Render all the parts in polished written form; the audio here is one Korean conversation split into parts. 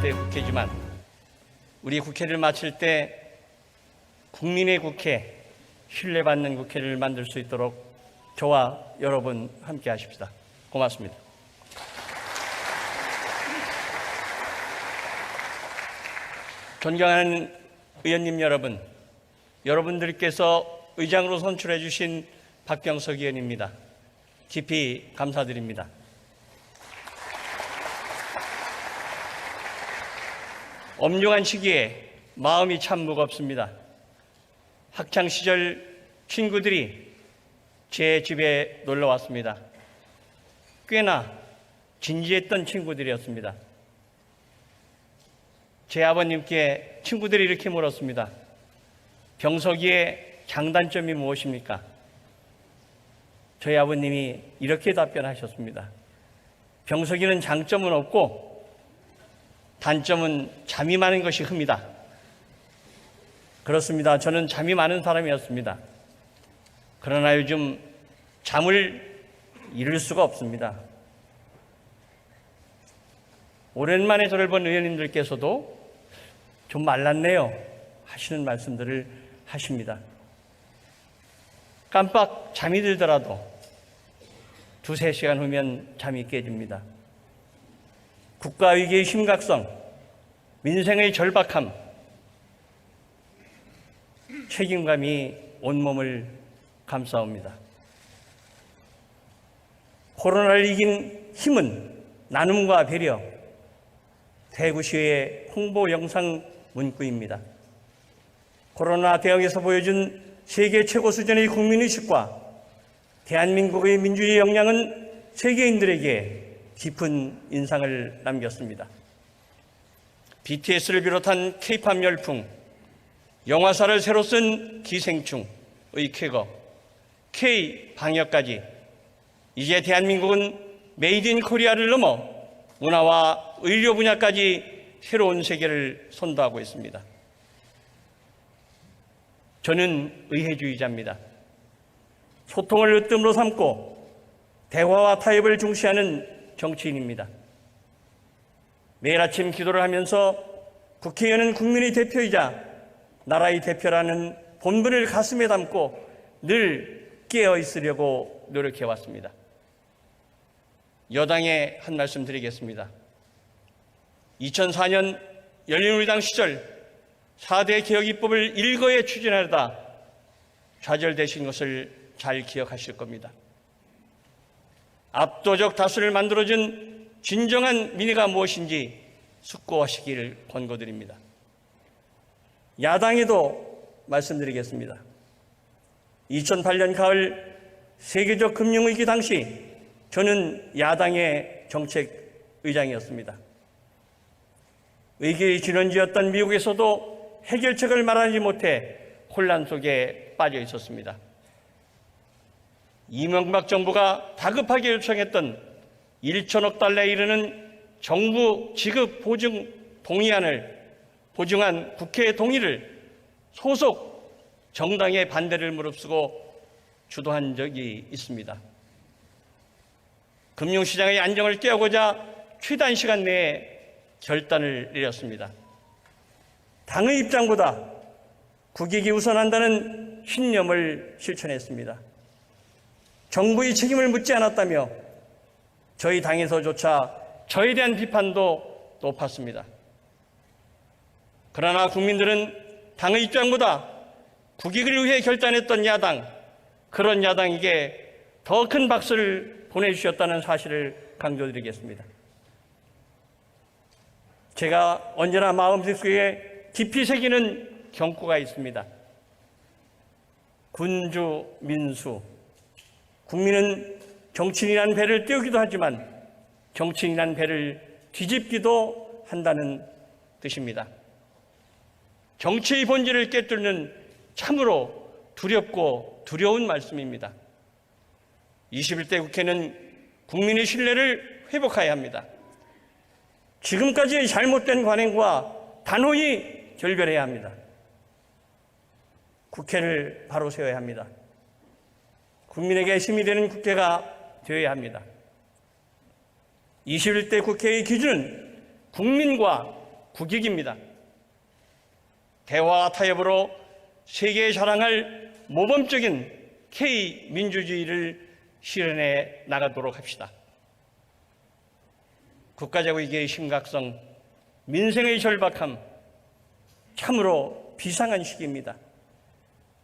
21대 국회지만 우리 국회를 마칠 때 국민의 국회, 신뢰받는 국회를 만들 수 있도록 저와 여러분 함께 하십시다. 고맙습니다. 존경하는 의원님 여러분, 여러분들께서 의장으로 선출해 주신 박병석 의원입니다. 깊이 감사드립니다. 엄중한 시기에 마음이 참 무겁습니다. 학창시절 친구들이 제 집에 놀러 왔습니다. 꽤나 진지했던 친구들이었습니다. 제 아버님께 친구들이 이렇게 물었습니다. 병석이의 장단점이 무엇입니까? 저희 아버님이 이렇게 답변하셨습니다. 병석이는 장점은 없고 단점은 잠이 많은 것이 흠이다. 그렇습니다. 저는 잠이 많은 사람이었습니다. 그러나 요즘 잠을 이룰 수가 없습니다. 오랜만에 저를 본 의원님들께서도 좀 말랐네요 하시는 말씀들을 하십니다. 깜빡 잠이 들더라도 2-3시간 후면 잠이 깨집니다. 국가위기의 심각성, 민생의 절박함, 책임감이 온몸을 감싸옵니다. 코로나를 이긴 힘은 나눔과 배려, 대구시의 홍보 영상 문구입니다. 코로나 대응에서 보여준 세계 최고 수준의 국민의식과 대한민국의 민주주의 역량은 세계인들에게 깊은 인상을 남겼습니다. BTS를 비롯한 K-팝 열풍, 영화사를 새로 쓴 기생충의 쾌거, K-방역까지 이제 대한민국은 메이드 인 코리아를 넘어 문화와 의료 분야까지 새로운 세계를 선도하고 있습니다. 저는 의회주의자입니다. 소통을 으뜸으로 삼고 대화와 타협을 중시하는 정치인입니다. 매일 아침 기도를 하면서 국회의원은 국민의 대표이자 나라의 대표라는 본분을 가슴에 담고 늘 깨어 있으려고 노력해왔습니다. 여당에 한 말씀 드리겠습니다. 2004년 열린우리당 시절 4대 개혁입법을 일거에 추진하려다 좌절되신 것을 잘 기억하실 겁니다. 압도적 다수를 만들어준 진정한 민의가 무엇인지 숙고하시기를 권고드립니다. 야당에도 말씀드리겠습니다. 2008년 가을 세계적 금융위기 당시 저는 야당의 정책의장이었습니다. 위기의 진원지였던 미국에서도 해결책을 말하지 못해 혼란 속에 빠져 있었습니다. 이명박 정부가 다급하게 요청했던 1천억 달러에 이르는 정부 지급 보증 동의안을 보증한 국회의 동의를 소속 정당의 반대를 무릅쓰고 주도한 적이 있습니다. 금융시장의 안정을 깨우고자 최단 시간 내에 결단을 내렸습니다. 당의 입장보다 국익이 우선한다는 신념을 실천했습니다. 정부의 책임을 묻지 않았다며 저희 당에서조차 저에 대한 비판도 높았습니다. 그러나 국민들은 당의 입장보다 국익을 위해 결단했던 야당, 그런 야당에게 더 큰 박수를 보내주셨다는 사실을 강조드리겠습니다. 제가 언제나 마음속에 깊이 새기는 경고가 있습니다. 군주, 민수. 국민은 정치인이란 배를 띄우기도 하지만 정치인이란 배를 뒤집기도 한다는 뜻입니다. 정치의 본질을 깨뚫는 참으로 두렵고 두려운 말씀입니다. 21대 국회는 국민의 신뢰를 회복해야 합니다. 지금까지의 잘못된 관행과 단호히 결별해야 합니다. 국회를 바로 세워야 합니다. 국민에게 힘이 되는 국회가 되어야 합니다. 21대 국회의 기준은 국민과 국익입니다. 대화와 타협으로 세계에 자랑할 모범적인 K민주주의를 실현해 나가도록 합시다. 국가적 위기의 심각성, 민생의 절박함, 참으로 비상한 시기입니다.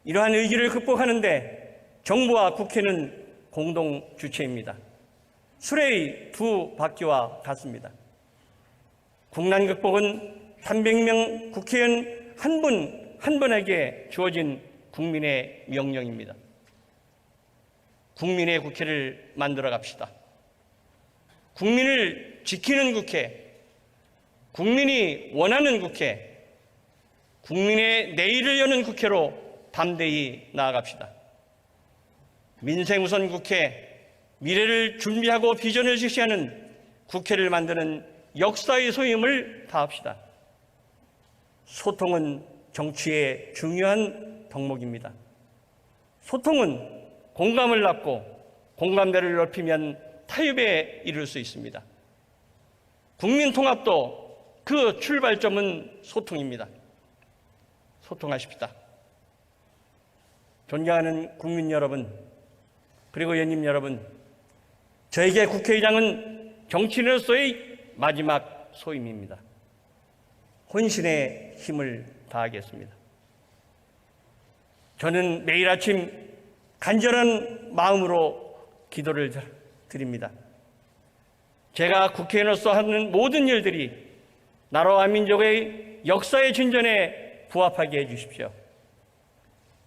이러한 위기를 극복하는데 정부와 국회는 공동 주체입니다. 수레의 두 바퀴와 같습니다. 국난 극복은 300명 국회의원 한 분 한 분에게 주어진 국민의 명령입니다. 국민의 국회를 만들어 갑시다. 국민을 지키는 국회, 국민이 원하는 국회, 국민의 내일을 여는 국회로 담대히 나아갑시다. 민생 우선 국회, 미래를 준비하고 비전을 제시하는 국회를 만드는 역사의 소임을 다합시다. 소통은 정치의 중요한 덕목입니다. 소통은 공감을 낳고 공감대를 넓히면 타협에 이를 수 있습니다. 국민 통합도 그 출발점은 소통입니다. 소통하십시다. 존경하는 국민 여러분, 그리고 의원님 여러분, 저에게 국회의장은 정치인으로서의 마지막 소임입니다. 혼신의 힘을 다하겠습니다. 저는 매일 아침 간절한 마음으로 기도를 드립니다. 제가 국회의원으로서 하는 모든 일들이 나라와 민족의 역사의 진전에 부합하게 해주십시오.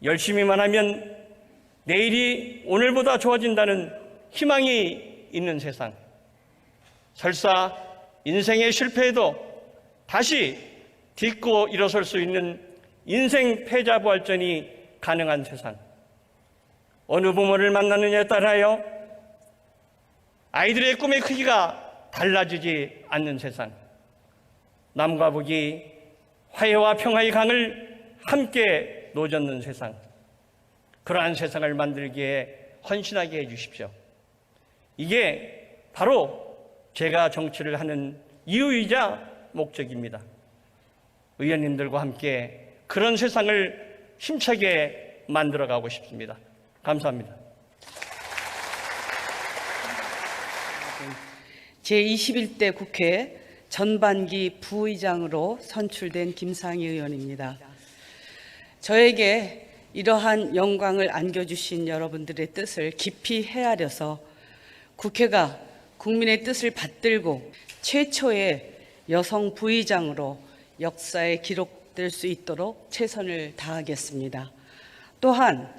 열심히만 하면 내일이 오늘보다 좋아진다는 희망이 있는 세상, 설사 인생의 실패에도 다시 딛고 일어설 수 있는 인생 패자부활전이 가능한 세상, 어느 부모를 만나느냐에 따라요 아이들의 꿈의 크기가 달라지지 않는 세상, 남과 북이 화해와 평화의 강을 함께 노젓는 세상, 그러한 세상을 만들기에 헌신하게 해주십시오. 이게 바로 제가 정치를 하는 이유이자 목적입니다. 의원님들과 함께 그런 세상을 힘차게 만들어가고 싶습니다. 감사합니다. 제21대 국회 전반기 부의장으로 선출된 김상희 의원입니다. 저에게 이러한 영광을 안겨주신 여러분들의 뜻을 깊이 헤아려서 국회가 국민의 뜻을 받들고 최초의 여성 부의장으로 역사에 기록될 수 있도록 최선을 다하겠습니다. 또한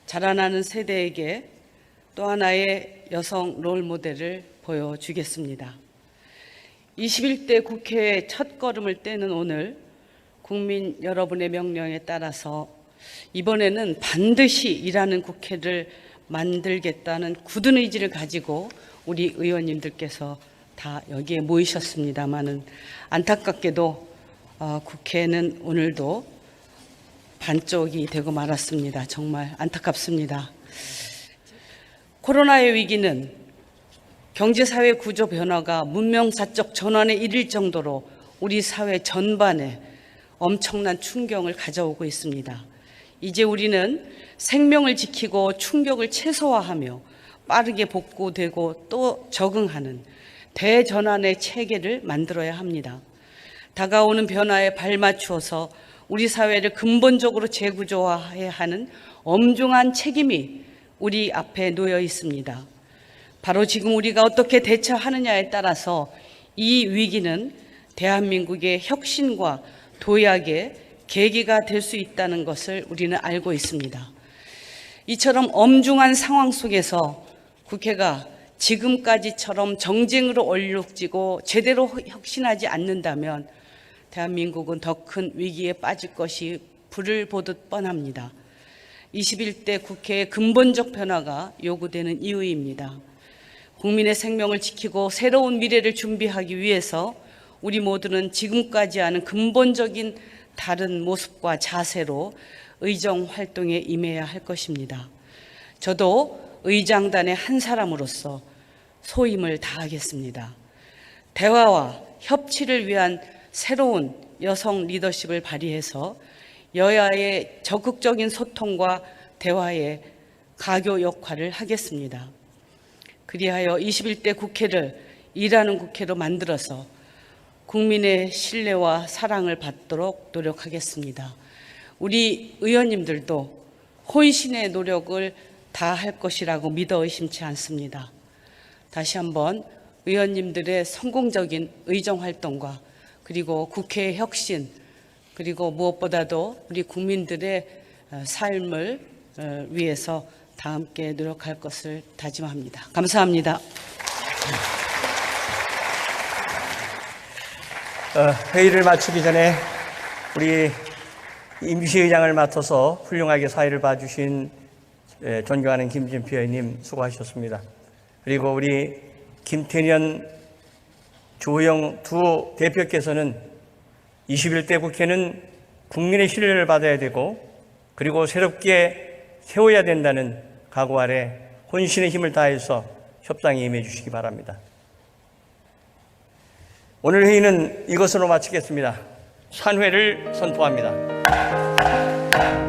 자라나는 세대에게 또 하나의 여성 롤모델을 보여주겠습니다. 21대 국회의 첫걸음을 떼는 오늘, 국민 여러분의 명령에 따라서 이번에는 반드시 일하는 국회를 만들겠다는 굳은 의지를 가지고 우리 의원님들께서 다 여기에 모이셨습니다마는 안타깝게도 국회는 오늘도 반쪽이 되고 말았습니다. 정말 안타깝습니다. 코로나의 위기는 경제사회 구조 변화가 문명사적 전환에 이를 정도로 우리 사회 전반에 엄청난 충격을 가져오고 있습니다. 이제 우리는 생명을 지키고 충격을 최소화하며 빠르게 복구되고 또 적응하는 대전환의 체계를 만들어야 합니다. 다가오는 변화에 발맞추어서 우리 사회를 근본적으로 재구조화해야 하는 엄중한 책임이 우리 앞에 놓여 있습니다. 바로 지금 우리가 어떻게 대처하느냐에 따라서 이 위기는 대한민국의 혁신과 도약의 계기가 될 수 있다는 것을 우리는 알고 있습니다. 이처럼 엄중한 상황 속에서 국회가 지금까지처럼 정쟁으로 얼룩지고 제대로 혁신하지 않는다면 대한민국은 더 큰 위기에 빠질 것이 불을 보듯 뻔합니다. 21대 국회의 근본적 변화가 요구되는 이유입니다. 국민의 생명을 지키고 새로운 미래를 준비하기 위해서 우리 모두는 지금까지와는 근본적인 다른 모습과 자세로 의정 활동에 임해야 할 것입니다. 저도 의장단의 한 사람으로서 소임을 다하겠습니다. 대화와 협치를 위한 새로운 여성 리더십을 발휘해서 여야의 적극적인 소통과 대화에 가교 역할을 하겠습니다. 그리하여 21대 국회를 일하는 국회로 만들어서 국민의 신뢰와 사랑을 받도록 노력하겠습니다. 우리 의원님들도 혼신의 노력을 다할 것이라고 믿어 의심치 않습니다. 다시 한번 의원님들의 성공적인 의정활동과 그리고 국회의 혁신, 그리고 무엇보다도 우리 국민들의 삶을 위해서 다 함께 노력할 것을 다짐합니다. 감사합니다. 회의를 마치기 전에 우리 임시의장을 맡아서 훌륭하게 사회를 봐주신 존경하는 김진표 의원님 수고하셨습니다. 그리고 우리 김태년, 조영 두 대표께서는 21대 국회는 국민의 신뢰를 받아야 되고 그리고 새롭게 세워야 된다는 각오 아래 혼신의 힘을 다해서 협상에 임해 주시기 바랍니다. 오늘 회의는 이것으로 마치겠습니다. 산회를 선포합니다.